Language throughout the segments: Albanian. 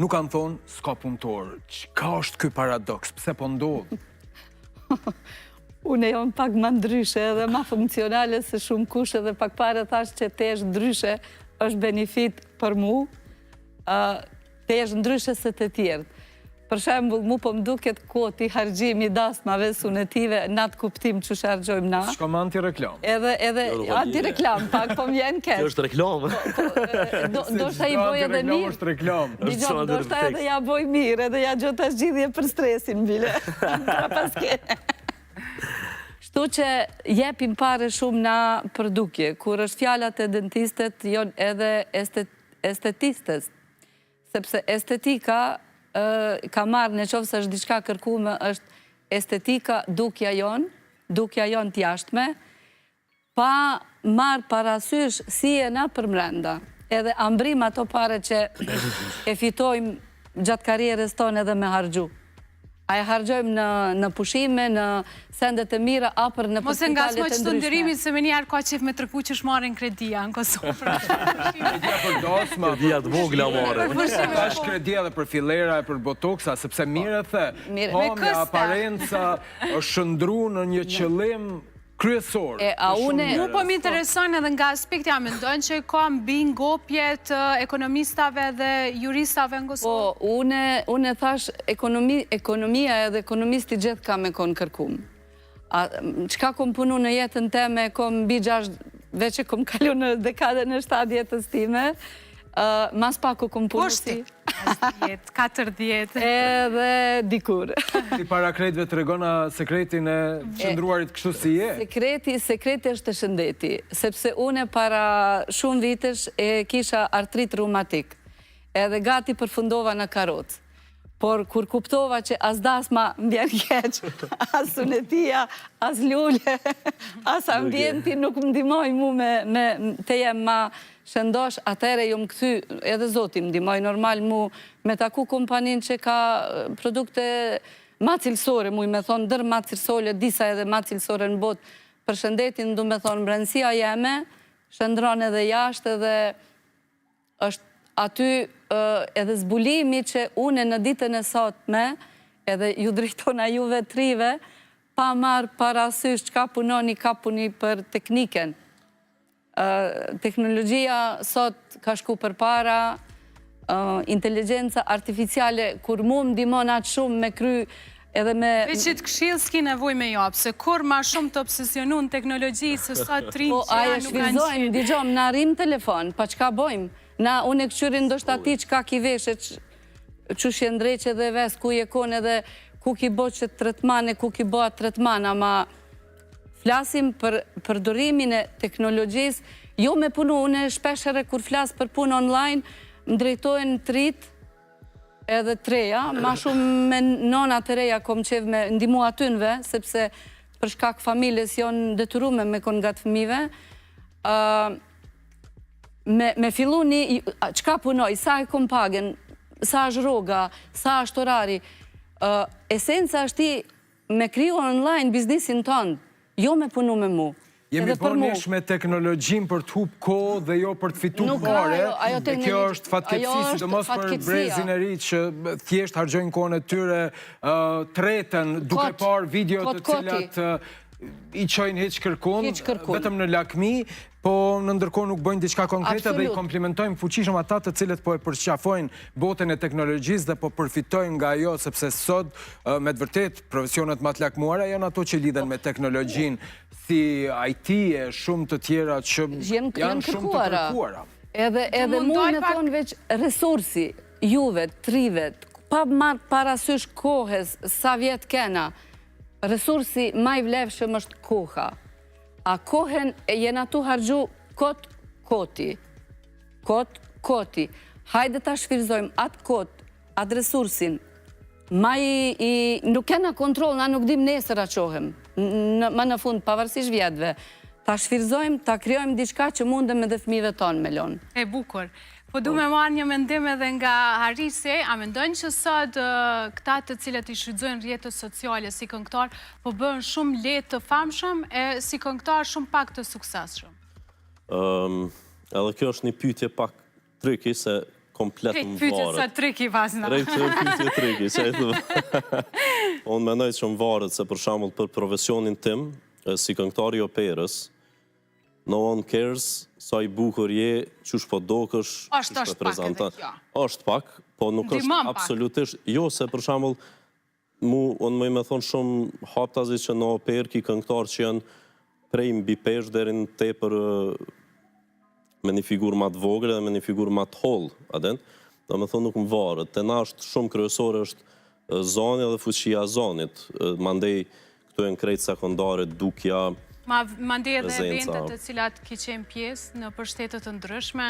nuk kanë thonë s'ka punëtor. Çka është ky paradoks? Pse po ndodh? Unë jam pak më ndryshe edhe më funksionale se shumë kush edhe pak pare thash që tesh ndryshe është benefit për mu, tesh ndryshe se të tjerët. Për shembull, mu po më duket koti harxhimi dasmave sunetive në atë kuptim që harxojmë na. Shka më anti-reklam. Edhe anti-reklam, pak po më vjen keq. Kjo është reklam. Do shta i boj edhe mirë. është reklam. Dijon, do shta edhe ja boj mirë, edhe ja gjota zgjidhje për stresin, bile. Pra paske. Shtu që jepim pare shumë na produkje, kur është fjallat e dentistet, jon edhe estetistes. Sepse estetika ka marrë në qovë se është diçka kërkume, është estetika dukja jon t'jashtme, pa marrë parasysh si e na për mrenda. Edhe ambrim ato pare që e fitojmë gjatë karierës tonë edhe me harxhu. A e harxojmë në pushime, në sendet e mira, apër në mos e nga hospitalet e s'mo që të ndërimit se me njerë ka qef me tërku që shmarin kredia në Kosovë. Kredia të vogla marrë. Ka është kredia dhe për filera e për botoksa, sepse mire the, homja, aparenca, është shëndru në një qëllim kryesor. Mu po më intereson edhe nga aspekti a mendojnë që ka mbi ngopjet ekonomistave dhe juristave në Kosovë? Po, une thash, ekonomia edhe ekonomisti gjithë ka me konë kërkum. Qka kom punu në jetën teme, kom bi 6, veç e kom kalu në dekade në 7 jetës time, mas pak u kom punu si... 40. Edhe dikur. Ti para krejtve të regona sekretin e shëndruarit kështu si je? Sekreti është të shëndeti, sepse une para shumë vitesh e kisha artrit reumatik, edhe gati përfundova në karot. Por kur kuptova që as dasma mbjen keq, as sunetia, as lule, as ambienti nuk më ndimoj mu të jem ma shëndosh, atëre ju më këthy, edhe zoti më ndimoj normal mu me taku kompanin që ka produkte ma cilësore, mu i me thonë dër ma cilësore, disa edhe ma cilësore në bot, për shëndetin du me thonë brendësia jeme, shëndron edhe jashtë edhe është aty edhe zbulimi që une në ditën e sotme, edhe ju drejtona juve trive, pa marë parasysh që ka punoni për tekniken. Teknologjia sot ka shku për para, inteligenca artificiale, kur mu më dimon atë shumë me kry edhe me... Veqit këshill s'ki nevoj me jopë, se kur ma shumë të obsesionu në teknologji, se sot trinë që ja nuk kanë qenë. Digjom, na rrim telefon, pa qka bojmë? Na, unë e këqyrin do shta ti qka ki veshe, që shjendreqe dhe ves, ku je kone dhe ku ki bo që tretmane, ku ki bo atë tretmane, ama flasim për përdorimin e teknologjis, jo me punu, unë e shpeshere kur flas për punë online, më drejtojnë trit edhe treja, ma shumë me nona të reja kom qev me ndimu atynve, sepse për shkak familjes jonë detyrume me konë nga të fëmive, me fillu një, qka punoj, sa e kom pagen, sa është roga, sa është orari, esenca është ti me kriju online biznisin tonë, jo me punu me mu. Jemi po nesh me teknologjin për të hup kohë dhe jo për të fitu pare, e kjo është fatkeqësi, sidomos për brezin e ri që thjesht harxojnë kohën e tyre, treten, duke par video të cilat i qojnë hiç kërkun, vetëm në lakmi, po në ndërkohë nuk bëjnë diçka konkrete dhe i komplimentojmë fuqishëm ata të cilët po e përqafojnë botën e teknologjisë dhe po përfitojnë nga ajo, sepse sot me të vërtet profesionet më të lakmuara janë ato që lidhen me teknologjinë, si IT e shumë të tjera që janë shumë të kërkuara. Edhe mu me thonë veç resursi, juve, trivet, pa marrë parasysh kohës, sa vjetë kena, resursi ma i vlefshëm është koha. A kohen e jena tu harxhu koti. Hajde ta shfrytëzojmë atë kot, atë resursin. Nuk kena kontrol, na nuk dim nesër a qohem. Ma në fund, pavarësisht vjetëve. Ta shfrytëzojmë, ta krijojmë diçka që mundem edhe fëmijëve tonë me lonë. E bukur. Po du me marrë një mendim edhe nga Harise, a mendojnë që sot këta të cilët i shfrytëzojnë rrjetet sociale si këngëtar, po bëhen shumë lehtë të famshëm e si këngëtar shumë pak të suksesshëm? Edhe kjo është një pyetje pak triki, se komplet më Pyetjet sa varet. triki pasna. Pyetje triki, që e thëmë. Unë mendoj që më varet se për shembull për profesionin tim, si këngëtar i operës, no one cares sa i bukur je, qysh po dokësh, Është pak edhe kjo. Është pak, po nuk është Ndihmon pak. absolutisht, jo se për shembull unë më me thonë shumë haptazi që në operë ki këngëtar që janë prej mbi pesh deri në tepër me një figurë më të vogël dhe me një figurë më të hollë, atë. Do të thonë nuk më varet. Te na është shumë kryesore është zoni dhe fuqia e zonit. Mandej këtu janë krejt sekondare, dukja, Mandej edhe prezenca. eventet të cilat ki qenë pjesë në pushtete të ndryshme,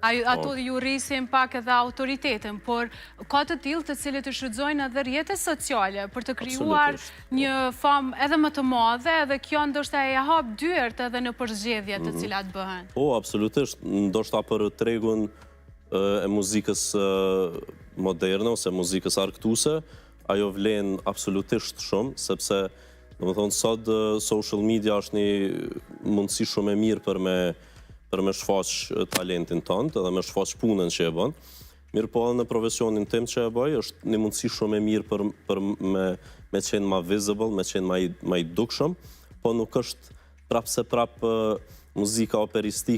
ato ju rrisin pak edhe autoritetin, por ka të tillë të cilët i shfrytëzojnë edhe rrjetet sociale për të krijuar një famë edhe më të madhe, edhe kjo ndoshta e hap dyert edhe në përzgjedhjet të cilat bëhen. Po, absolutisht, ndoshta për tregun e muzikës moderne ose muzikës argëtuese, ajo vlen absolutisht shumë, sepse domethënë sot social media është një mundësi shumë e mirë për me shfaq talentin tënd edhe me shfaq punën që e bën. Mirë po edhe në profesionin tim që e bëj, është një mundësi shumë e mirë për me qenë ma visible, me qenë ma i dukshëm, po nuk është prapë muzika operistike